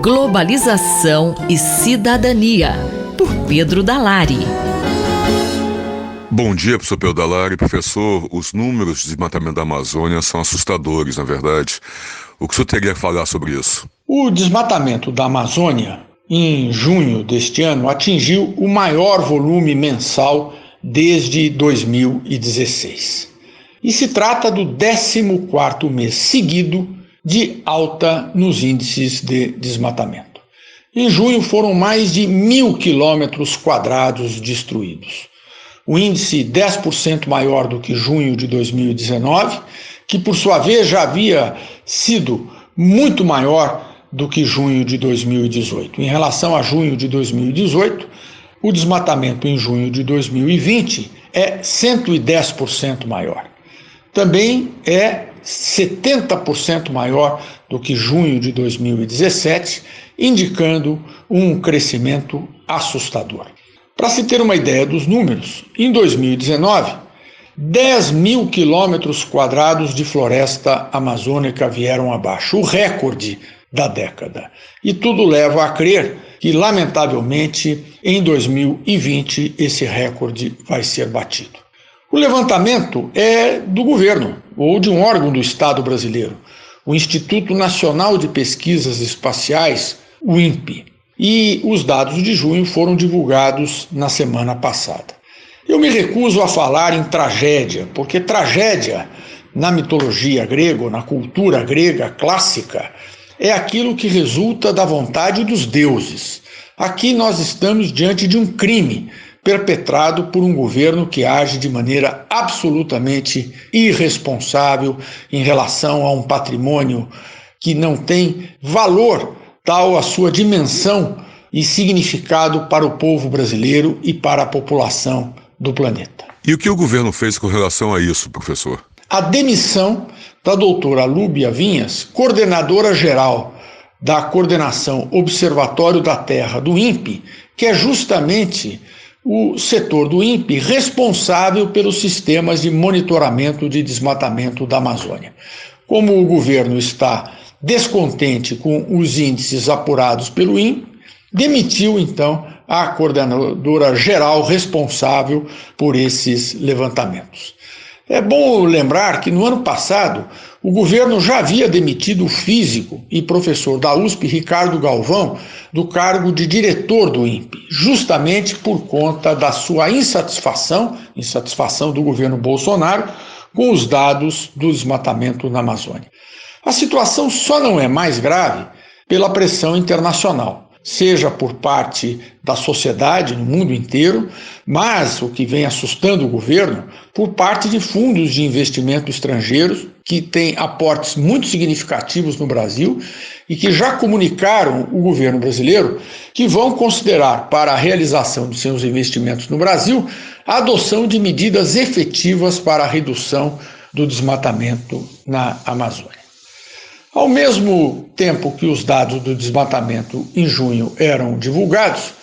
Globalização e Cidadania, por Pedro Dalari. Bom dia, professor Pedro Dalari. Professor, os números de desmatamento da Amazônia são assustadores, na verdade. O que o senhor teria a falar sobre isso? O desmatamento da Amazônia, em junho deste ano, atingiu o maior volume mensal desde 2016. E se trata do 14º mês seguido de alta nos índices de desmatamento. Em junho foram mais de 1.000 quilômetros quadrados destruídos. O índice 10% maior do que junho de 2019, que por sua vez já havia sido muito maior do que junho de 2018. Em relação a junho de 2018, o desmatamento em junho de 2020 é 110% maior. Também é 70% maior do que junho de 2017, indicando um crescimento assustador. Para se ter uma ideia dos números, em 2019, 10.000 quilômetros quadrados de floresta amazônica vieram abaixo, o recorde da década. E tudo leva a crer que, lamentavelmente, em 2020 esse recorde vai ser batido. O levantamento é do governo ou de um órgão do Estado brasileiro, o Instituto Nacional de Pesquisas Espaciais, o INPE. E os dados de junho foram divulgados na semana passada. Eu me recuso a falar em tragédia, porque tragédia, na mitologia grega, na cultura grega clássica, é aquilo que resulta da vontade dos deuses. Aqui nós estamos diante de um crime perpetrado por um governo que age de maneira absolutamente irresponsável em relação a um patrimônio que não tem valor tal a sua dimensão e significado para o povo brasileiro e para a população do planeta. E o que o governo fez com relação a isso, professor? A demissão da doutora Lúbia Vinhas, coordenadora geral da Coordenação Observatório da Terra do INPE, que é justamente o setor do INPE responsável pelos sistemas de monitoramento de desmatamento da Amazônia. Como o governo está descontente com os índices apurados pelo INPE, demitiu então a coordenadora geral responsável por esses levantamentos. É bom lembrar que no ano passado o governo já havia demitido o físico e professor da USP, Ricardo Galvão, do cargo de diretor do INPE, justamente por conta da sua insatisfação do governo Bolsonaro, com os dados do desmatamento na Amazônia. A situação só não é mais grave pela pressão internacional, seja por parte da sociedade no mundo inteiro, mas o que vem assustando o governo, por parte de fundos de investimento estrangeiros que têm aportes muito significativos no Brasil e que já comunicaram o governo brasileiro que vão considerar para a realização de seus investimentos no Brasil a adoção de medidas efetivas para a redução do desmatamento na Amazônia. Ao mesmo tempo que os dados do desmatamento em junho eram divulgados,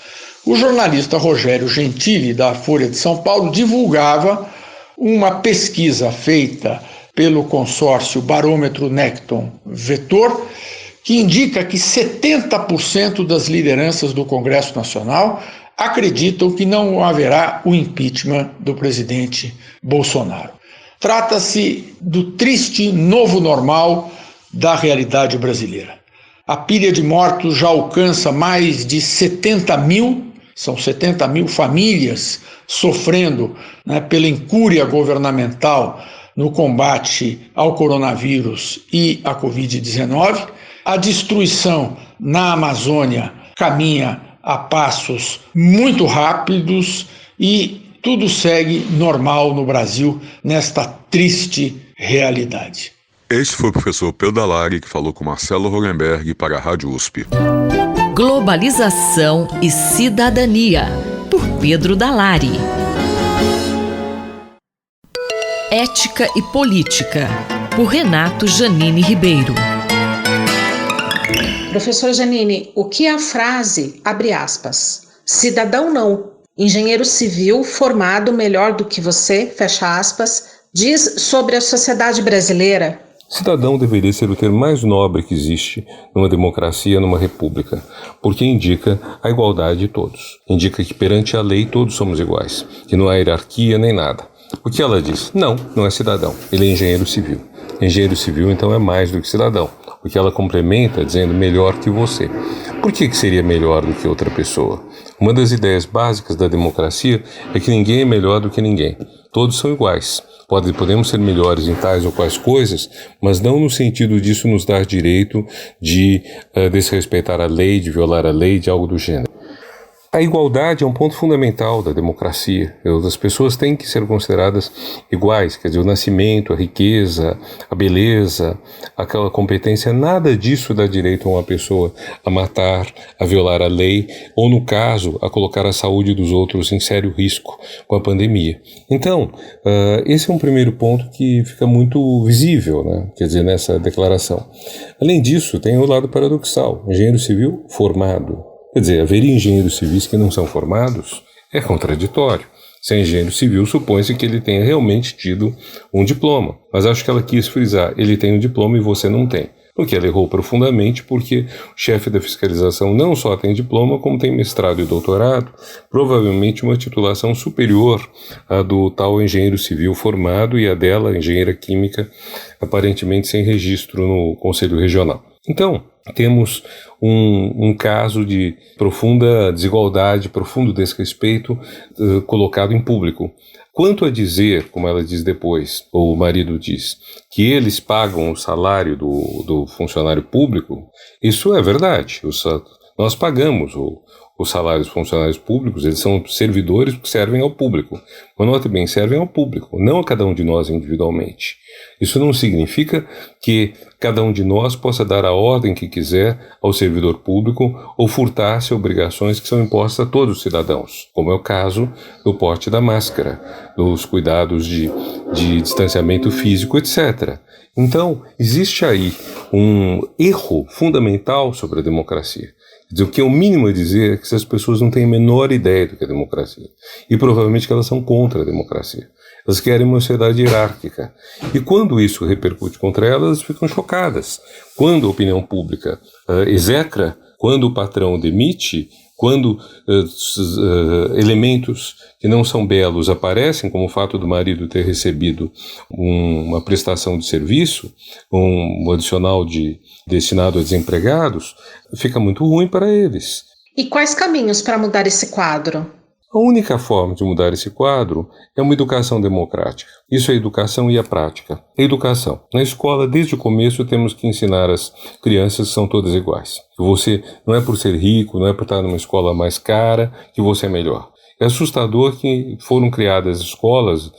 o jornalista Rogério Gentili, da Folha de São Paulo, divulgava uma pesquisa feita pelo consórcio Barômetro Necton Vetor, que indica que 70% das lideranças do Congresso Nacional acreditam que não haverá o impeachment do presidente Bolsonaro. Trata-se do triste novo normal da realidade brasileira. A pilha de mortos já alcança mais de 70 mil, são 70 mil famílias sofrendo pela incúria governamental no combate ao coronavírus e à Covid-19. A destruição na Amazônia caminha a passos muito rápidos e tudo segue normal no Brasil nesta triste realidade. Este foi o professor Pedro Dalari, que falou com Marcelo Hollenberg para a Rádio USP. Globalização e Cidadania, por Pedro Dalari. Ética e Política, por Renato Janine Ribeiro. Professor Janine, o que a frase, abre aspas, cidadão não, engenheiro civil formado melhor do que você, fecha aspas, diz sobre a sociedade brasileira? Cidadão deveria ser o termo mais nobre que existe numa democracia, numa república, porque indica a igualdade de todos. Indica que perante a lei todos somos iguais, que não há hierarquia nem nada. O que ela diz? Não é cidadão, ele é engenheiro civil. Engenheiro civil, então, é mais do que cidadão, porque ela complementa dizendo melhor que você. Por que seria melhor do que outra pessoa? Uma das ideias básicas da democracia é que ninguém é melhor do que ninguém. Todos são iguais. Podemos ser melhores em tais ou quais coisas, mas não no sentido disso nos dar direito de desrespeitar a lei, de violar a lei, de algo do gênero. A igualdade é um ponto fundamental da democracia. As pessoas têm que ser consideradas iguais, quer dizer, o nascimento, a riqueza, a beleza, aquela competência, nada disso dá direito a uma pessoa a matar, a violar a lei, ou no caso, a colocar a saúde dos outros em sério risco com a pandemia. Então, esse é um primeiro ponto que fica muito visível, né? Quer dizer, nessa declaração. Além disso, tem o lado paradoxal, engenheiro civil formado. Quer dizer, haver engenheiros civis que não são formados é contraditório. Se é engenheiro civil, supõe-se que ele tenha realmente tido um diploma. Mas acho que ela quis frisar, ele tem um diploma e você não tem. O que ela errou profundamente, porque o chefe da fiscalização não só tem diploma, como tem mestrado e doutorado, provavelmente uma titulação superior à do tal engenheiro civil formado e a dela, engenheira química, aparentemente sem registro no Conselho Regional. Então, temos um caso de profunda desigualdade, profundo desrespeito colocado em público. Quanto a dizer, como ela diz depois, ou o marido diz, que eles pagam o salário do funcionário público, isso é verdade. Nós pagamos os salários dos funcionários públicos, eles são servidores que servem ao público. Mas nota bem, servem ao público, não a cada um de nós individualmente. Isso não significa que cada um de nós possa dar a ordem que quiser ao servidor público ou furtar-se obrigações que são impostas a todos os cidadãos, como é o caso do porte da máscara, dos cuidados de distanciamento físico, etc. Então, existe aí um erro fundamental sobre a democracia. Quer dizer, o que é o mínimo a dizer é que essas pessoas não têm a menor ideia do que é democracia. E provavelmente que elas são contra a democracia. Elas querem uma sociedade hierárquica. E quando isso repercute contra elas, elas ficam chocadas. Quando a opinião pública execra, quando o patrão demite, quando elementos que não são belos aparecem, como o fato do marido ter recebido uma prestação de serviço, um adicional destinado a desempregados, fica muito ruim para eles. E quais caminhos para mudar esse quadro? A única forma de mudar esse quadro é uma educação democrática. Isso é a educação e a prática. A educação. Na escola, desde o começo, temos que ensinar as crianças que são todas iguais. Você não é por ser rico, não é por estar numa escola mais cara que você é melhor. É assustador que foram criadas escolas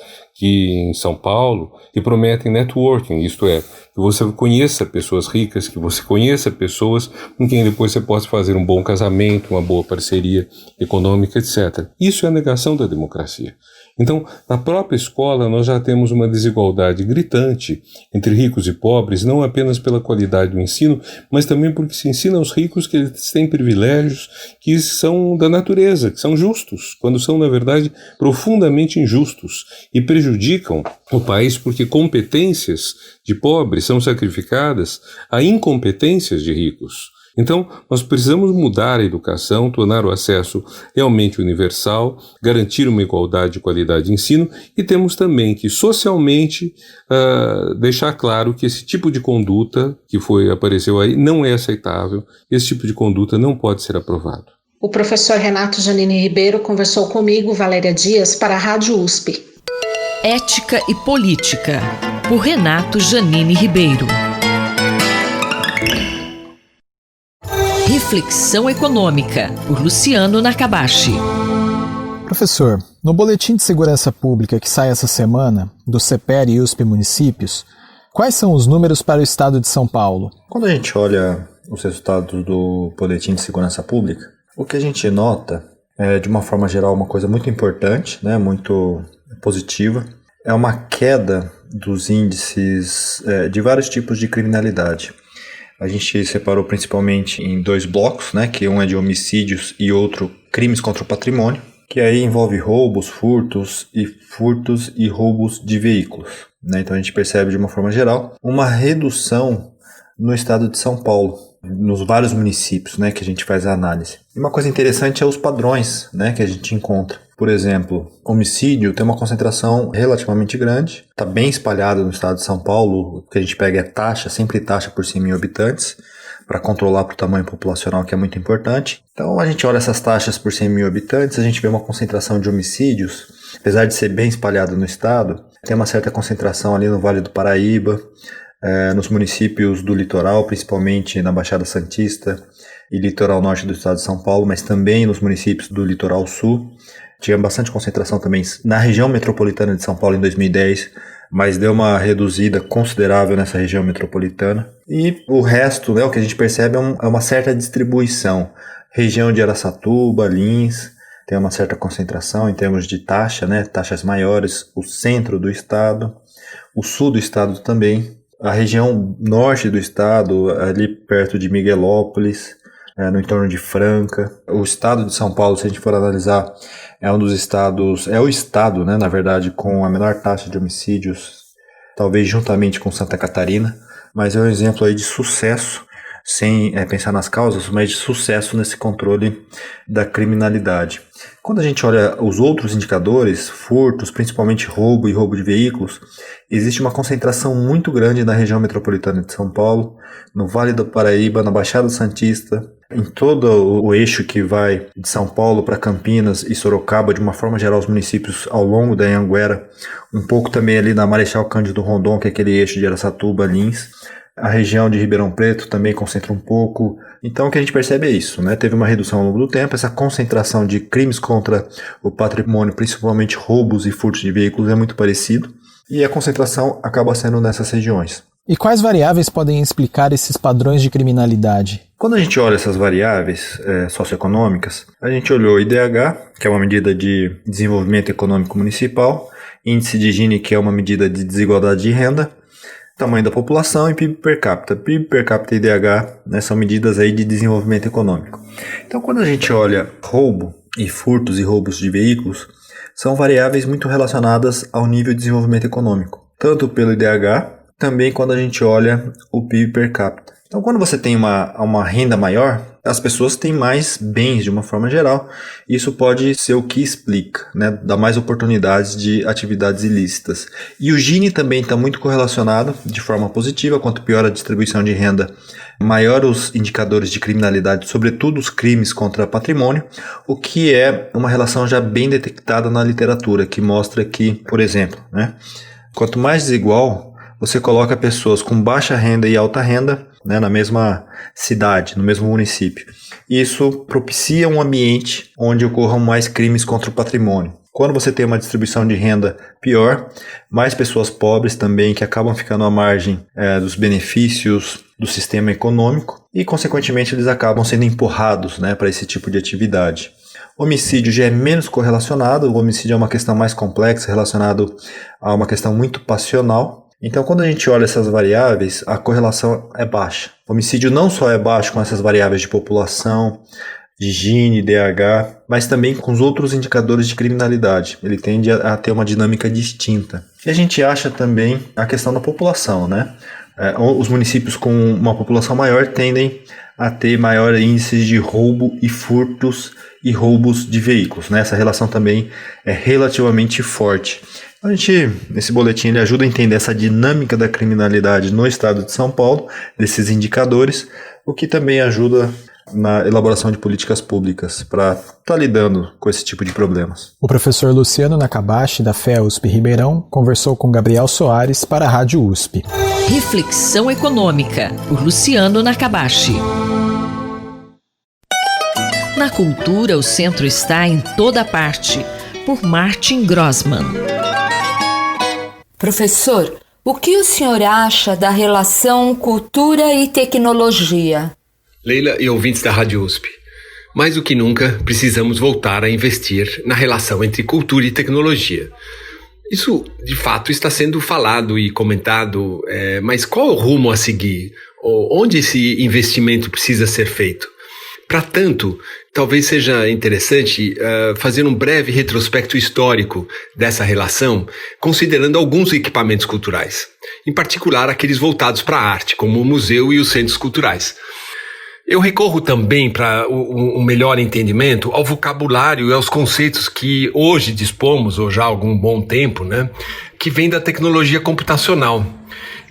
em São Paulo que prometem networking, isto é, que você conheça pessoas ricas, que você conheça pessoas com quem depois você possa fazer um bom casamento, uma boa parceria econômica, etc. Isso é a negação da democracia. Então, na própria escola, nós já temos uma desigualdade gritante entre ricos e pobres, não apenas pela qualidade do ensino, mas também porque se ensina aos ricos que eles têm privilégios que são da natureza, que são justos, quando são, na verdade, profundamente injustos e prejudicam o país porque competências de pobres são sacrificadas a incompetências de ricos. Então, nós precisamos mudar a educação, tornar o acesso realmente universal, garantir uma igualdade de qualidade de ensino e temos também que, socialmente, deixar claro que esse tipo de conduta que apareceu aí não é aceitável, esse tipo de conduta não pode ser aprovado. O professor Renato Janine Ribeiro conversou comigo, Valéria Dias, para a Rádio USP. Ética e Política, por Renato Janine Ribeiro. Reflexão Econômica, por Luciano Nakabashi. Professor, no Boletim de Segurança Pública que sai essa semana, do CEPER e USP Municípios, quais são os números para o estado de São Paulo? Quando a gente olha os resultados do Boletim de Segurança Pública, o que a gente nota é, de uma forma geral, uma coisa muito importante, né, muito positiva, é uma queda dos índices de vários tipos de criminalidade. A gente separou principalmente em dois blocos, né, que um é de homicídios e outro crimes contra o patrimônio, que aí envolve roubos e roubos de veículos. né? Então a gente percebe de uma forma geral uma redução no estado de São Paulo, nos vários municípios, né, que a gente faz a análise. E uma coisa interessante é os padrões, né, que a gente encontra. Por exemplo, homicídio tem uma concentração relativamente grande, está bem espalhado no estado de São Paulo. O que a gente pega é taxa, sempre taxa por 100 mil habitantes, para controlar para o tamanho populacional, que é muito importante. Então a gente olha essas taxas por 100 mil habitantes, a gente vê uma concentração de homicídios, apesar de ser bem espalhado no estado, tem uma certa concentração ali no Vale do Paraíba, nos municípios do litoral, principalmente na Baixada Santista e litoral norte do estado de São Paulo, mas também nos municípios do litoral sul. Tinha bastante concentração também na região metropolitana de São Paulo em 2010, mas deu uma reduzida considerável nessa região metropolitana. E o resto, né, o que a gente percebe é uma certa distribuição. Região de Araçatuba, Lins, tem uma certa concentração em termos de taxa, né, taxas maiores. O centro do estado, o sul do estado também. A região norte do estado, ali perto de Miguelópolis, no entorno de Franca. O estado de São Paulo, se a gente for analisar, é um dos estados, é o estado, né, na verdade, com a menor taxa de homicídios, talvez juntamente com Santa Catarina, mas é um exemplo aí de sucesso, sem pensar nas causas, mas de sucesso nesse controle da criminalidade. Quando a gente olha os outros indicadores, furtos, principalmente roubo e roubo de veículos, existe uma concentração muito grande na região metropolitana de São Paulo, no Vale do Paraíba, na Baixada Santista, em todo o eixo que vai de São Paulo para Campinas e Sorocaba, de uma forma geral, os municípios ao longo da Anhanguera, um pouco também ali na Marechal Cândido Rondon, que é aquele eixo de Araçatuba, Lins. A região de Ribeirão Preto também concentra um pouco. Então o que a gente percebe é isso, né? Teve uma redução ao longo do tempo, essa concentração de crimes contra o patrimônio, principalmente roubos e furtos de veículos, é muito parecido. E a concentração acaba sendo nessas regiões. E quais variáveis podem explicar esses padrões de criminalidade? Quando a gente olha essas variáveis socioeconômicas, a gente olhou o IDH, que é uma medida de desenvolvimento econômico municipal, índice de Gini, que é uma medida de desigualdade de renda, tamanho da população e PIB per capita. PIB per capita e IDH, né, são medidas aí de desenvolvimento econômico. Então, quando a gente olha roubo e furtos e roubos de veículos, são variáveis muito relacionadas ao nível de desenvolvimento econômico, tanto pelo IDH, também quando a gente olha o PIB per capita. Então, quando você tem uma renda maior, as pessoas têm mais bens de uma forma geral. Isso pode ser o que explica, né? Dá mais oportunidades de atividades ilícitas. E o Gini também está muito correlacionado de forma positiva. Quanto pior a distribuição de renda, maior os indicadores de criminalidade, sobretudo os crimes contra patrimônio, o que é uma relação já bem detectada na literatura, que mostra que, por exemplo, né, quanto mais desigual você coloca pessoas com baixa renda e alta renda, né, na mesma cidade, no mesmo município. Isso propicia um ambiente onde ocorram mais crimes contra o patrimônio. Quando você tem uma distribuição de renda pior, mais pessoas pobres também que acabam ficando à margem dos benefícios do sistema econômico e, consequentemente, eles acabam sendo empurrados, né, para esse tipo de atividade. O homicídio já é menos correlacionado, o homicídio é uma questão mais complexa, relacionado a uma questão muito passional. Então, quando a gente olha essas variáveis, a correlação é baixa. O homicídio não só é baixo com essas variáveis de população, de Gini, DH, mas também com os outros indicadores de criminalidade. Ele tende a ter uma dinâmica distinta. E a gente acha também a questão da população, né? Os municípios com uma população maior tendem a ter maior índice de roubo e furtos e roubos de veículos, né? Essa relação também é relativamente forte. A gente, nesse boletim, ele ajuda a entender essa dinâmica da criminalidade no estado de São Paulo, desses indicadores, o que também ajuda na elaboração de políticas públicas para estar lidando com esse tipo de problemas. O professor Luciano Nakabashi, da FEUSP Ribeirão, conversou com Gabriel Soares para a Rádio USP. Reflexão Econômica, por Luciano Nakabashi. Na cultura, o centro está em toda parte, por Martin Grossman. Professor, o que o senhor acha da relação cultura e tecnologia? Leila e ouvintes da Rádio USP, mais do que nunca precisamos voltar a investir na relação entre cultura e tecnologia. Isso, de fato, está sendo falado e comentado, mas qual é o rumo a seguir? Onde esse investimento precisa ser feito? Para tanto, talvez seja interessante fazer um breve retrospecto histórico dessa relação, considerando alguns equipamentos culturais, em particular aqueles voltados para a arte, como o museu e os centros culturais. Eu recorro também, para um melhor entendimento, ao vocabulário e aos conceitos que hoje dispomos, ou já há algum bom tempo, né, que vem da tecnologia computacional,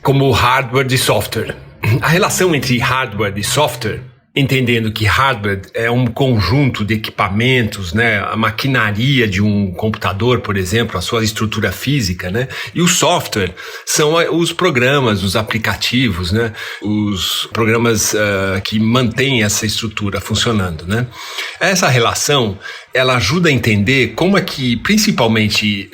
como hardware e software. A relação entre hardware e software, entendendo que hardware é um conjunto de equipamentos, né, a maquinaria de um computador, por exemplo, a sua estrutura física, né, e o software são os programas, os aplicativos, né, os programas que mantêm essa estrutura funcionando, né. Essa relação, ela ajuda a entender como é que, principalmente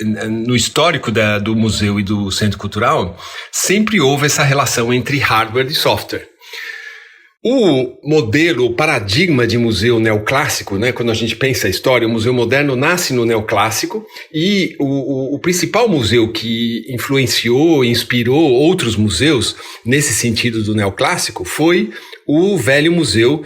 no histórico do museu e do centro cultural, sempre houve essa relação entre hardware e software. O modelo, o paradigma de museu neoclássico, né, quando a gente pensa a história, o museu moderno nasce no neoclássico e o principal museu que influenciou e inspirou outros museus nesse sentido do neoclássico foi o velho museu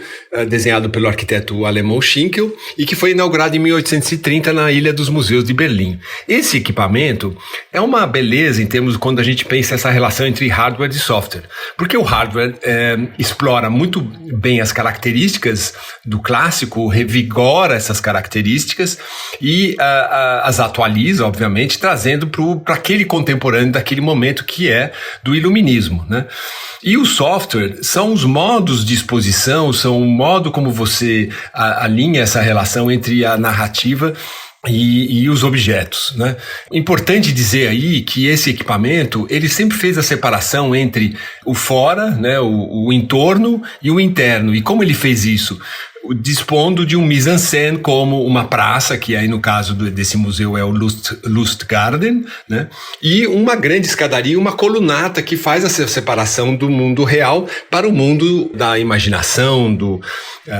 desenhado pelo arquiteto alemão Schinkel e que foi inaugurado em 1830 na Ilha dos Museus de Berlim. Esse equipamento é uma beleza em termos de quando a gente pensa essa relação entre hardware e software, porque o hardware explora muito bem as características do clássico, revigora essas características e as atualiza, obviamente, trazendo para aquele contemporâneo daquele momento que é do iluminismo, né? E o software são os modos de exposição, são o modo como você alinha essa relação entre a narrativa e os objetos, né? Importante dizer aí que esse equipamento, ele sempre fez a separação entre o fora, né, o entorno e o interno. E como ele fez isso? Dispondo de um mise-en-scène como uma praça, que aí no caso desse museu é o Lustgarten, né? E uma grande escadaria, uma colunata que faz essa separação do mundo real para o mundo da imaginação,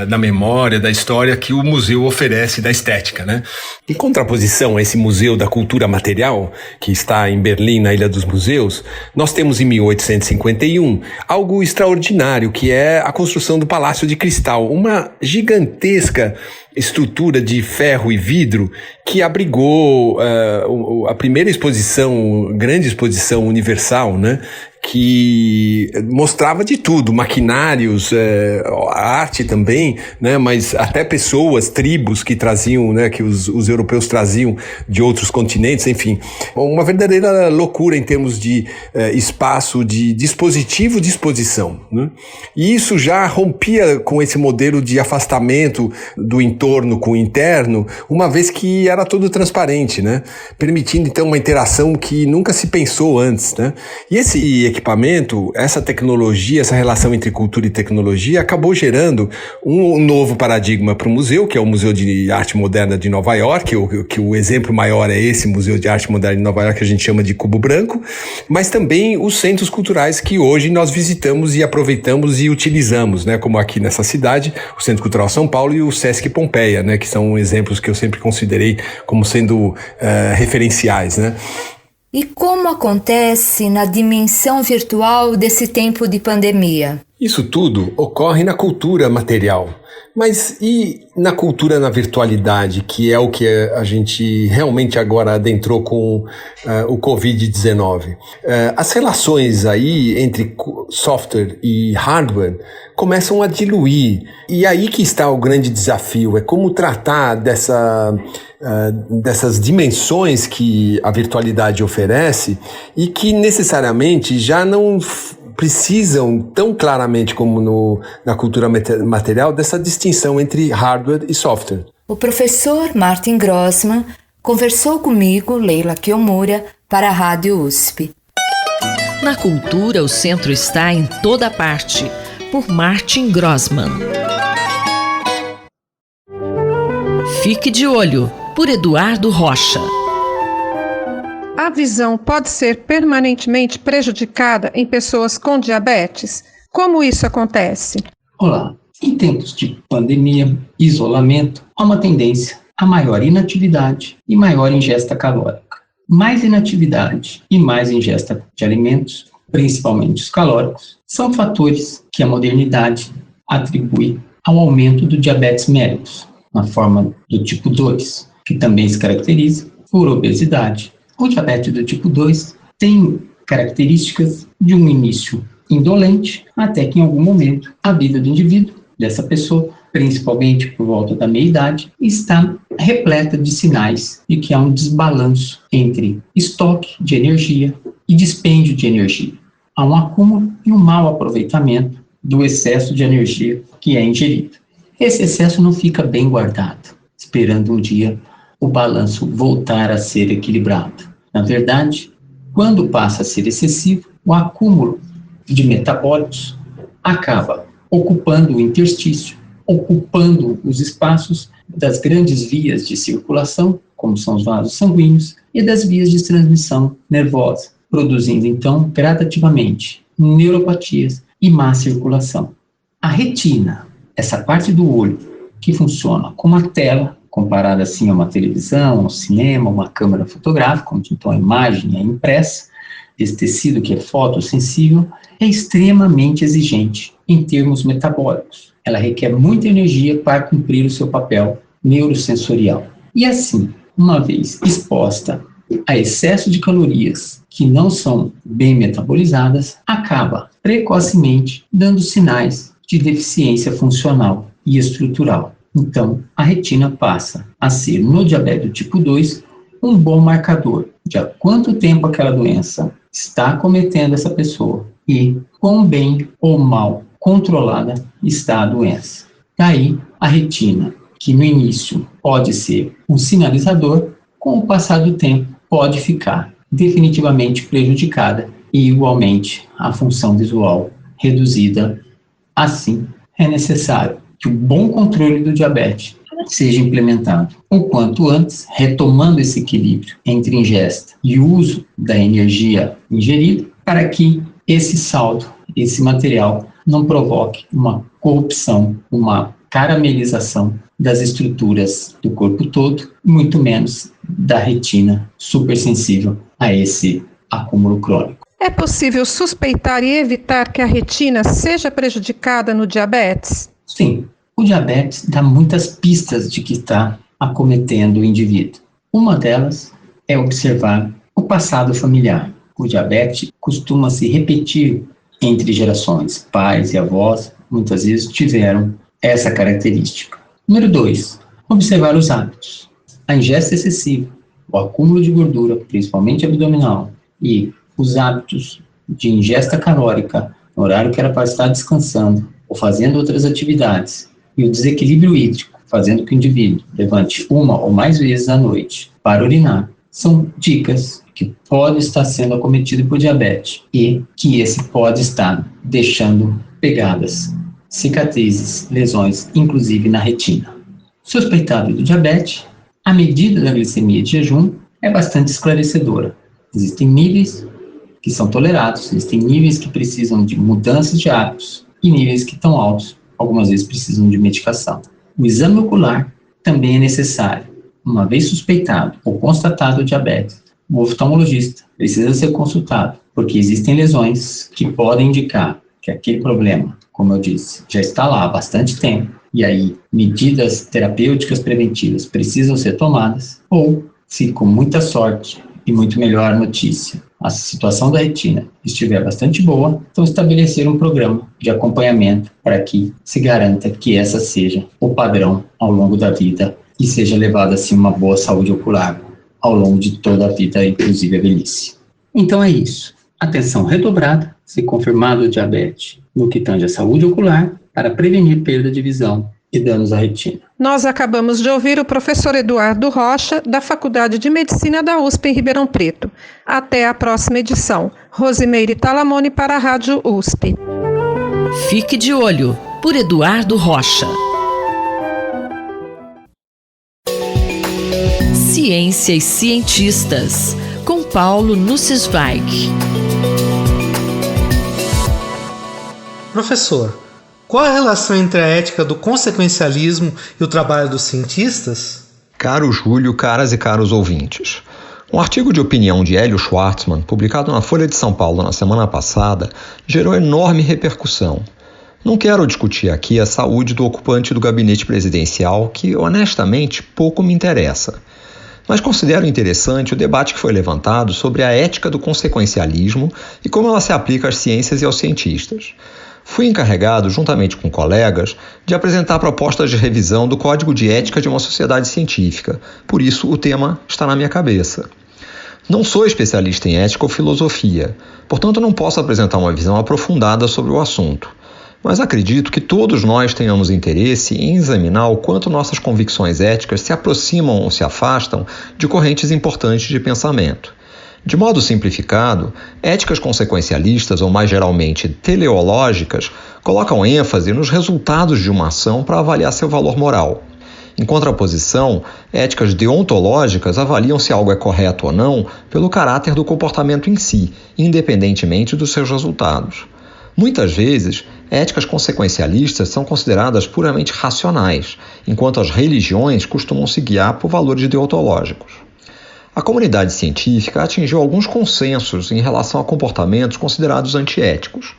da memória, da história que o museu oferece, da estética, né? Em contraposição a esse museu da cultura material, que está em Berlim, na Ilha dos Museus, nós temos em 1851 algo extraordinário, que é a construção do Palácio de Cristal, uma gigantesca estrutura de ferro e vidro que abrigou a primeira exposição, grande exposição universal, né? Que mostrava de tudo, maquinários, arte também, né? Mas até pessoas, tribos que traziam, né? Que os europeus traziam de outros continentes, enfim. Uma verdadeira loucura em termos de espaço, de dispositivo de exposição, né? E isso já rompia com esse modelo de afastamento do entorno com o interno, uma vez que era todo transparente, né? Permitindo então uma interação que nunca se pensou antes, né? E esse equipamento, essa tecnologia, essa relação entre cultura e tecnologia acabou gerando um novo paradigma para o museu, que é o Museu de Arte Moderna de Nova York, que o exemplo maior é esse Museu de Arte Moderna de Nova York, que a gente chama de Cubo Branco, mas também os centros culturais que hoje nós visitamos e aproveitamos e utilizamos, né? Como aqui nessa cidade, o Centro Cultural São Paulo e o Sesc Pompeia, né? Que são exemplos que eu sempre considerei como sendo referenciais, né? E como acontece na dimensão virtual desse tempo de pandemia? Isso tudo ocorre na cultura material. Mas e na cultura na virtualidade, que é o que a gente realmente agora adentrou com o Covid-19? As relações aí entre software e hardware começam a diluir. E aí que está o grande desafio, é como tratar dessas dimensões que a virtualidade oferece e que necessariamente já não precisam tão claramente como na cultura material dessa distinção entre hardware e software. O professor Martin Grossmann conversou comigo, Leila Kiyomura, para a Rádio USP. Na cultura, o centro está em toda parte, por Martin Grossmann. Fique de olho, por Eduardo Rocha. A visão pode ser permanentemente prejudicada em pessoas com diabetes? Como isso acontece? Olá, em tempos de pandemia e isolamento, há uma tendência a maior inatividade e maior ingesta calórica. Mais inatividade e mais ingesta de alimentos, principalmente os calóricos, são fatores que a modernidade atribui ao aumento do diabetes mellitus, na forma do tipo 2, que também se caracteriza por obesidade. O diabetes do tipo 2 tem características de um início indolente, até que em algum momento a vida do indivíduo, dessa pessoa, principalmente por volta da meia-idade, está repleta de sinais de que há um desbalanço entre estoque de energia e dispêndio de energia. Há um acúmulo e um mau aproveitamento do excesso de energia que é ingerido. Esse excesso não fica bem guardado, esperando um dia o balanço voltar a ser equilibrado. Na verdade, quando passa a ser excessivo, o acúmulo de metabólitos acaba ocupando o interstício, ocupando os espaços das grandes vias de circulação, como são os vasos sanguíneos, e das vias de transmissão nervosa, produzindo então gradativamente neuropatias e má circulação. A retina, essa parte do olho que funciona como uma tela, comparada assim a uma televisão, um cinema, uma câmera fotográfica, onde então a imagem é impressa, esse tecido que é fotossensível, é extremamente exigente em termos metabólicos. Ela requer muita energia para cumprir o seu papel neurosensorial. E assim, uma vez exposta a excesso de calorias que não são bem metabolizadas, acaba precocemente dando sinais de deficiência funcional e estrutural. Então, a retina passa a ser, no diabetes do tipo 2, um bom marcador de há quanto tempo aquela doença está acometendo essa pessoa e quão bem ou mal controlada está a doença. Daí, a retina, que no início pode ser um sinalizador, com o passar do tempo pode ficar definitivamente prejudicada e, igualmente, a função visual reduzida. Assim, é necessário que o bom controle do diabetes seja implementado o quanto antes, retomando esse equilíbrio entre ingesta e uso da energia ingerida, para que esse saldo, esse material, não provoque uma corrupção, uma caramelização das estruturas do corpo todo, muito menos da retina supersensível a esse acúmulo crônico. É possível suspeitar e evitar que a retina seja prejudicada no diabetes? Sim, o diabetes dá muitas pistas de que está acometendo o indivíduo. Uma delas é observar o passado familiar. O diabetes costuma se repetir entre gerações. Pais e avós muitas vezes tiveram essa característica. Número 2, observar os hábitos. A ingesta excessiva, o acúmulo de gordura, principalmente abdominal, e os hábitos de ingesta calórica no horário que era para estar descansando ou fazendo outras atividades, e o desequilíbrio hídrico, fazendo que o indivíduo levante uma ou mais vezes à noite para urinar, são dicas que podem estar sendo acometido por diabetes e que esse pode estar deixando pegadas, cicatrizes, lesões, inclusive na retina. Suspeitado do diabetes, a medida da glicemia de jejum é bastante esclarecedora. Existem níveis que são tolerados, existem níveis que precisam de mudanças de hábitos e níveis que estão altos, algumas vezes precisam de medicação. O exame ocular também é necessário. Uma vez suspeitado ou constatado o diabetes, o oftalmologista precisa ser consultado, porque existem lesões que podem indicar que aquele problema, como eu disse, já está lá há bastante tempo, e aí medidas terapêuticas preventivas precisam ser tomadas, ou, se com muita sorte e muito melhor notícia, a situação da retina estiver bastante boa, então estabelecer um programa de acompanhamento para que se garanta que essa seja o padrão ao longo da vida e seja levada assim uma boa saúde ocular ao longo de toda a vida, inclusive a velhice. Então é isso. Atenção redobrada, se confirmado o diabetes no que tange a saúde ocular, para prevenir perda de visão e danos à retina. Nós acabamos de ouvir o professor Eduardo Rocha, da Faculdade de Medicina da USP em Ribeirão Preto. Até a próxima edição. Rosimeire Talamone para a Rádio USP. Fique de olho, por Eduardo Rocha. Ciência e cientistas, com Paulo Nussweig. Professor, qual a relação entre a ética do consequencialismo e o trabalho dos cientistas? Caro Júlio, caras e caros ouvintes. Um artigo de opinião de Hélio Schwartzman, publicado na Folha de São Paulo na semana passada, gerou enorme repercussão. Não quero discutir aqui a saúde do ocupante do gabinete presidencial, que honestamente pouco me interessa. Mas considero interessante o debate que foi levantado sobre a ética do consequencialismo e como ela se aplica às ciências e aos cientistas. Fui encarregado, juntamente com colegas, de apresentar propostas de revisão do Código de Ética de uma sociedade científica. Por isso, o tema está na minha cabeça. Não sou especialista em ética ou filosofia, portanto não posso apresentar uma visão aprofundada sobre o assunto. Mas acredito que todos nós tenhamos interesse em examinar o quanto nossas convicções éticas se aproximam ou se afastam de correntes importantes de pensamento. De modo simplificado, éticas consequencialistas, ou mais geralmente teleológicas, colocam ênfase nos resultados de uma ação para avaliar seu valor moral. Em contraposição, éticas deontológicas avaliam se algo é correto ou não pelo caráter do comportamento em si, independentemente dos seus resultados. Muitas vezes, éticas consequencialistas são consideradas puramente racionais, enquanto as religiões costumam se guiar por valores deontológicos. A comunidade científica atingiu alguns consensos em relação a comportamentos considerados antiéticos.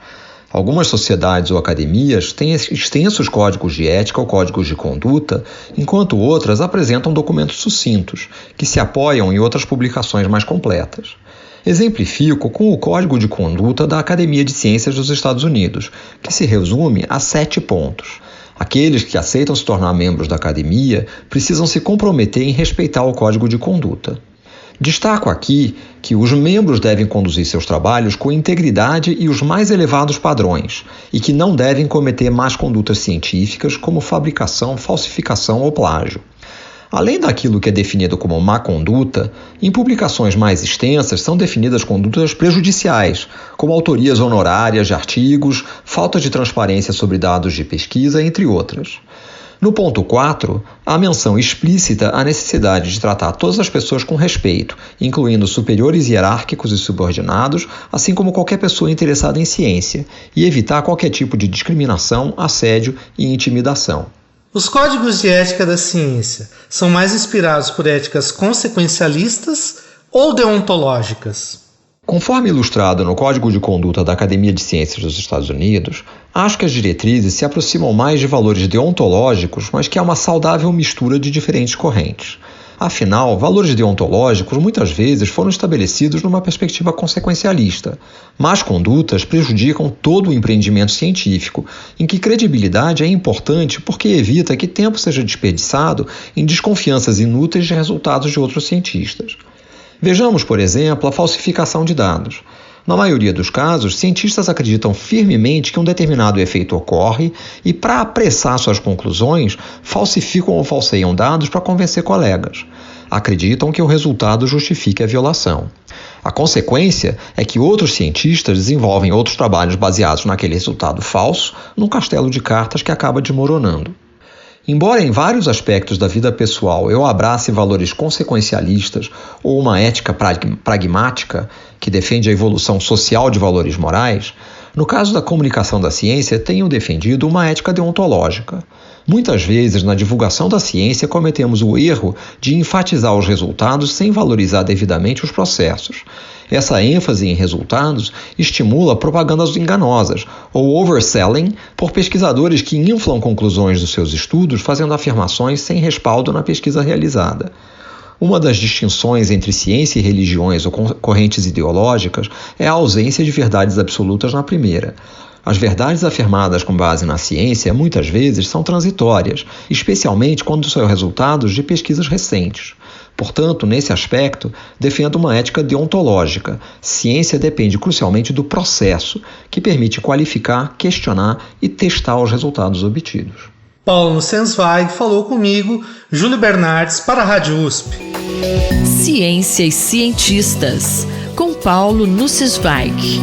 Algumas sociedades ou academias têm extensos códigos de ética ou códigos de conduta, enquanto outras apresentam documentos sucintos, que se apoiam em outras publicações mais completas. Exemplifico com o Código de Conduta da Academia de Ciências dos Estados Unidos, que se resume a 7 pontos. Aqueles que aceitam se tornar membros da academia precisam se comprometer em respeitar o Código de Conduta. Destaco aqui que os membros devem conduzir seus trabalhos com integridade e os mais elevados padrões, e que não devem cometer más condutas científicas como fabricação, falsificação ou plágio. Além daquilo que é definido como má conduta, em publicações mais extensas são definidas condutas prejudiciais, como autorias honorárias de artigos, falta de transparência sobre dados de pesquisa, entre outras. No ponto 4, há menção explícita à necessidade de tratar todas as pessoas com respeito, incluindo superiores hierárquicos e subordinados, assim como qualquer pessoa interessada em ciência, e evitar qualquer tipo de discriminação, assédio e intimidação. Os códigos de ética da ciência são mais inspirados por éticas consequencialistas ou deontológicas? Conforme ilustrado no Código de Conduta da Academia de Ciências dos Estados Unidos, acho que as diretrizes se aproximam mais de valores deontológicos, mas que há uma saudável mistura de diferentes correntes. Afinal, valores deontológicos muitas vezes foram estabelecidos numa perspectiva consequencialista. Más condutas prejudicam todo o empreendimento científico, em que credibilidade é importante porque evita que tempo seja desperdiçado em desconfianças inúteis de resultados de outros cientistas. Vejamos, por exemplo, a falsificação de dados. Na maioria dos casos, cientistas acreditam firmemente que um determinado efeito ocorre e, para apressar suas conclusões, falsificam ou falseiam dados para convencer colegas. Acreditam que o resultado justifique a violação. A consequência é que outros cientistas desenvolvem outros trabalhos baseados naquele resultado falso num castelo de cartas que acaba desmoronando. Embora em vários aspectos da vida pessoal eu abrace valores consequencialistas ou uma ética pragmática que defende a evolução social de valores morais, no caso da comunicação da ciência tenho defendido uma ética deontológica. Muitas vezes, na divulgação da ciência, cometemos o erro de enfatizar os resultados sem valorizar devidamente os processos. Essa ênfase em resultados estimula propagandas enganosas, ou overselling, por pesquisadores que inflam conclusões dos seus estudos fazendo afirmações sem respaldo na pesquisa realizada. Uma das distinções entre ciência e religiões ou correntes ideológicas é a ausência de verdades absolutas na primeira. As verdades afirmadas com base na ciência muitas vezes são transitórias, especialmente quando são resultados de pesquisas recentes. Portanto, nesse aspecto, defendo uma ética deontológica. Ciência depende crucialmente do processo, que permite qualificar, questionar e testar os resultados obtidos. Paulo Nussensweig falou comigo, Júlio Bernardes, para a Rádio USP. Ciência e Cientistas, com Paulo Nussensweig.